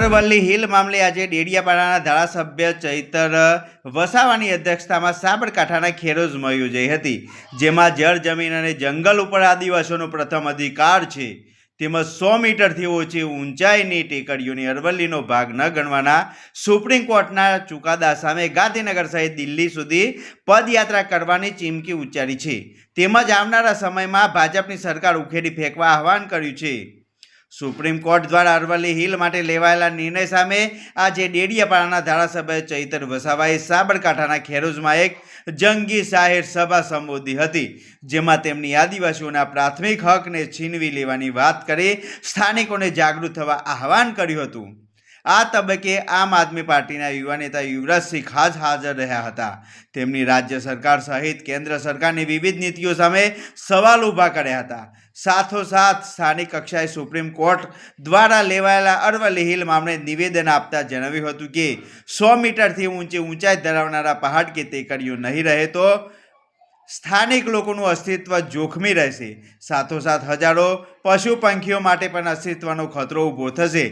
Aravalli hill મામલે આજે ડેડિયાપાડાના ધારાસભ્ય ચૈતર વસાવાની અધ્યક્ષતામાં સાબરકાંઠાના ખેરોજમાં યોજાઈ હતી, જેમાં જળ જમીન અને જંગલ ઉપર આદિવાસીઓનો પ્રથમ અધિકાર છે તેમજ 100 મીટરથી ઓછી ઊંચાઈની ટેકરીઓની અરવલ્લીનો ભાગ ન ગણવાના સુપ્રીમ કોર્ટના ચુકાદા સામે ગાંધીનગર સહિત દિલ્હી સુધી પદયાત્રા કરવાની ચીમકી ઉચ્ચારી છે તેમજ આવનારા સમયમાં ભાજપની સરકાર ઉખેડી ફેંકવા આહવાન કર્યું છે। સુપ્રીમ કોર્ટ દ્વારા અરવલ્લી હિલ માટે લેવાયેલા નિર્ણય સામે આજે ડેડિયાપાડાના ધારાસભ્ય ચૈતર વસાવાએ સાબરકાંઠાના ખેરોજમાં એક જંગી જાહેર સભા સંબોધી હતી, જેમાં તેમની આદિવાસીઓના પ્રાથમિક હકને છીનવી લેવાની વાત કરી સ્થાનિકોને જાગૃત થવા આહવાન કર્યું હતું। આ તબક્કે આમ આદમી પાર્ટીના યુવા નેતા યુવરાજસિંહ ખાસ હાજર રહ્યા હતા। તેમની રાજ્ય સરકાર સહિત કેન્દ્ર સરકારની વિવિધ નીતિઓ સામે સવાલ ઊભા કર્યા હતા। સાથોસાથ સ્થાનિક કક્ષાએ સુપ્રીમ કોર્ટ દ્વારા લેવાયેલા અરવલ્લી હિલ મામલે નિવેદન આપતા જણાવ્યું હતું કે 100 મીટરથી ઊંચાઈ ધરાવનારા પહાડ કે ટેકરીઓ નહીં રહે તો સ્થાનિક લોકોનું અસ્તિત્વ જોખમી રહેશે। સાથોસાથ હજારો પશુ પંખીઓ માટે પણ અસ્તિત્વનો ખતરો ઊભો થશે।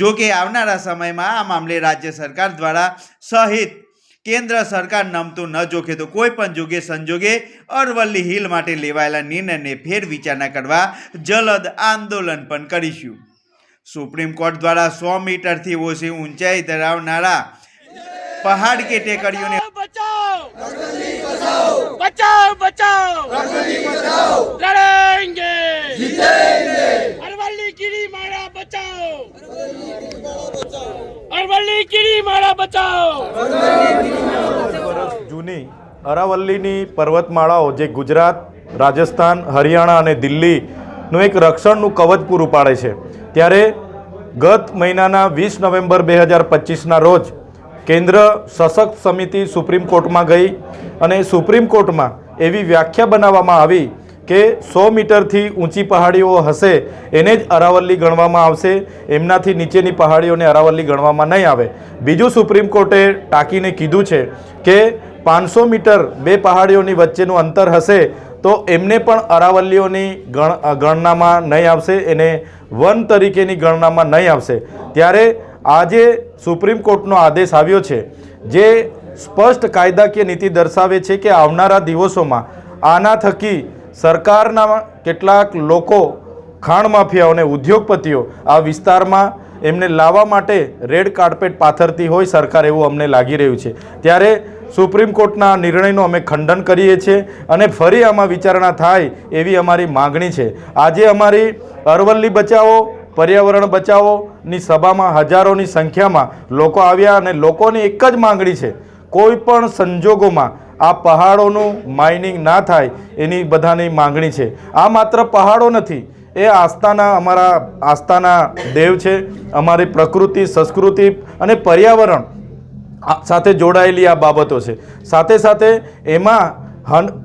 જો કે આવનારા સમયમાં આ મામલે રાજ્ય સરકાર દ્વારા સહિત કેન્દ્ર સરકાર નમતું ન જોખે તો કોઈ પણ જોગે સંજોગે અરવલ્લી હિલ માટે લેવાયેલા નિર્ણયને ફેર વિચારણા કરવા જલદ આંદોલન પણ કરીશું। સુપ્રીમ કોર્ટ દ્વારા 100 મીટરથી ઓછી ઊંચાઈ ધરાવનારા પહાડ કે ટેકરીઓને बचाओ बचाओ लड़ेंगे जीतेंगे अरवल्ली गिरिमाड़ा बचाओ अरवल्ली गिरिमाड़ा बचाओ। જૂની અરાવલ્લીની પર્વતમાળાઓ જે ગુજરાત, રાજસ્થાન, હરિયાણા અને દિલ્હીનું એક રક્ષણનું કવચ પૂરું પાડે છે, ત્યારે ગત મહિનાના 20 નવેમ્બર 2025ના રોજ કેન્દ્ર સશક્ત સમિતિ સુપ્રીમ કોર્ટમાં ગઈ અને સુપ્રીમ કોર્ટમાં એવી વ્યાખ્યા બનાવવામાં આવી કે 100 મીટરથી ઊંચી પહાડીઓ હશે એને જ અરાવલ્લી ગણવામાં આવશે, એમનાથી નીચેની પહાડીઓને અરાવલ્લી ગણવામાં નહીં આવે। બીજું સુપ્રીમ કોર્ટે ટાંકીને કીધું છે કે 500 મીટર બે પહાડીઓની વચ્ચેનું અંતર હશે તો એમને પણ અરાવલ્લીઓની ગણનામાં નહીં આવશે, એને વન તરીકેની ગણનામાં નહીં આવશે। ત્યારે આજે સુપ્રીમ કોર્ટનો આદેશ આવ્યો છે જે સ્પષ્ટ કાયદાકીય નીતિ દર્શાવે છે કે આવનારા દિવસોમાં આના થકી સરકારના કેટલાક લોકો, ખાણ માફિયાઓ અને ઉદ્યોગપતિઓ આ વિસ્તારમાં એમને લાવવા માટે રેડ કાર્પેટ પાથરતી હોય સરકાર, એવું અમને લાગી રહ્યું છે। ત્યારે સુપ્રીમ કોર્ટના નિર્ણયનું અમે ખંડન કરીએ છીએ અને ફરી આમાં વિચારણા થાય એવી અમારી માગણી છે। આજે અમારી અરવલ્લી બચાવો, પર્યાવરણ બચાવોની સભામાં હજારોની સંખ્યામાં લોકો આવ્યા અને લોકોની એક જ માંગણી છે, કોઈ પણ સંજોગોમાં આ પહાડોનું માઇનિંગ ના થાય એની બધાની માંગણી છે। આ માત્ર પહાડો નથી, એ આસ્થાના, અમારા આસ્થાના દેવ છે, અમારી પ્રકૃતિ, સંસ્કૃતિ અને પર્યાવરણ સાથે જોડાયેલી આ બાબતો છે। સાથે સાથે એમાં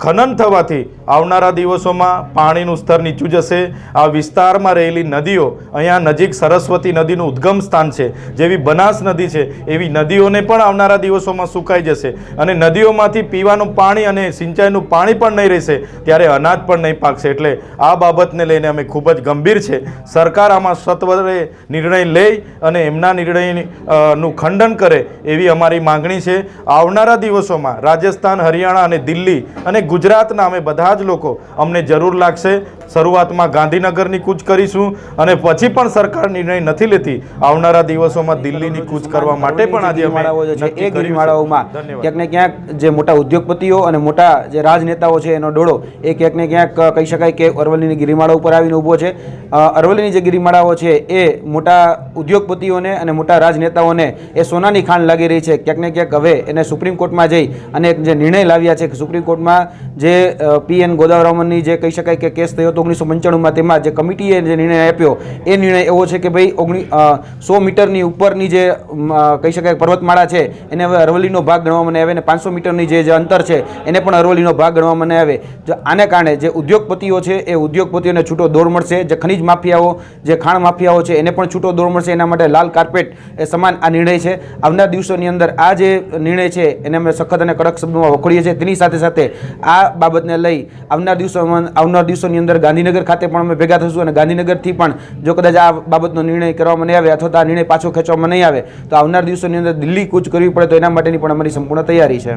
ખનન થવાથી આવનારા દિવસોમાં પાણીનું સ્તર નીચું જશે। આ વિસ્તારમાં રહેલી નદીઓ, અહીંયા નજીક સરસ્વતી નદીનું ઉદ્ગમ સ્થાન છે, જેવી બનાસ નદી છે એવી નદીઓને પણ આવનારા દિવસોમાં સુકાઈ જશે અને નદીઓમાંથી પીવાનું પાણી અને સિંચાઈનું પાણી પણ નહીં રહેશે, ત્યારે અનાજ પણ નહીં પાકશે। એટલે આ બાબતને લઈને અમે ખૂબ જ ગંભીર છે। સરકાર આમાં સત્વરે નિર્ણય લે અને એમના નિર્ણયનું ખંડન કરે એવી અમારી માંગણી છે। આવનારા દિવસોમાં રાજસ્થાન, હરિયાણા અને દિલ્હી અને ગુજરાતના અમે બધા જ લોકો અમને જરૂર લાગશે। શરૂઆતમાં ગાંધીનગરની કૂચ કરીશું અને પછી પણ સરકાર નિર્ણય નથી લેતી, આવનારા દિવસોમાં દિલ્હીની કૂચ કરવા માટે પણ આજે અમે એ ગિરિમાળાઓમાં ક્યાંક ને ક્યાંક જે મોટા ઉદ્યોગપતિઓ અને મોટા જે રાજનેતાઓ છે એનો ડોળો એ ક્યાંક ને ક્યાંક કહી શકાય કે અરવલ્લીની ગિરિમાળા ઉપર આવીને ઊભો છે। અરવલ્લીની જે ગિરિમાળાઓ છે એ મોટા ઉદ્યોગપતિઓને અને મોટા રાજનેતાઓને એ સોનાની ખાણ લાગી રહી છે। ક્યાંક ને ક્યાંક હવે એને સુપ્રીમ કોર્ટમાં જઈ અને જે નિર્ણય લાવ્યા છે કે સુપ્રીમ કોર્ટમાં જે PN ગોદાવરામનની જે કહી શકાય કે કેસ થયો 1995માં, તેમાં જે કમિટીએ જે નિર્ણય આપ્યો એ નિર્ણય એવો છે કે ભાઈ 100 મીટરની ઉપરની જે કહી શકાય પર્વતમાળા છે એને હવે અરવલ્લીનો ભાગ ગણવામાં નહીં આવે અને 500 મીટરની જે અંતર છે એને પણ અરવલ્લીનો ભાગ ગણવામાં નહીં આવે। જો આને કારણે જે ઉદ્યોગપતિઓ છે એ ઉદ્યોગપતિઓને છૂટો દોર મળશે, જે ખનીજ માફિયાઓ, જે ખાણ માફિયાઓ છે એને પણ છૂટો દોર મળશે। એના માટે લાલ કાર્પેટ એ સમાન આ નિર્ણય છે। આવનાર દિવસોની અંદર આ જે નિર્ણય છે એને અમે સખત અને કડક શબ્દોમાં વખોડીએ છીએ। તેની સાથે સાથે આ બાબતને લઈ આવનાર દિવસોની અંદર ગાંધીનગર ખાતે પણ અમે ભેગા થશું અને ગાંધીનગરથી પણ જો કદાચ આ બાબતનો નિર્ણય કરવામાં નહીં આવે અથવા તો આ નિર્ણય પાછો ખેંચવામાં નહીં આવે તો આવનાર દિવસોની અંદર દિલ્હી કૂચ કરવી પડે તો એના માટેની પણ અમારી સંપૂર્ણ તૈયારી છે.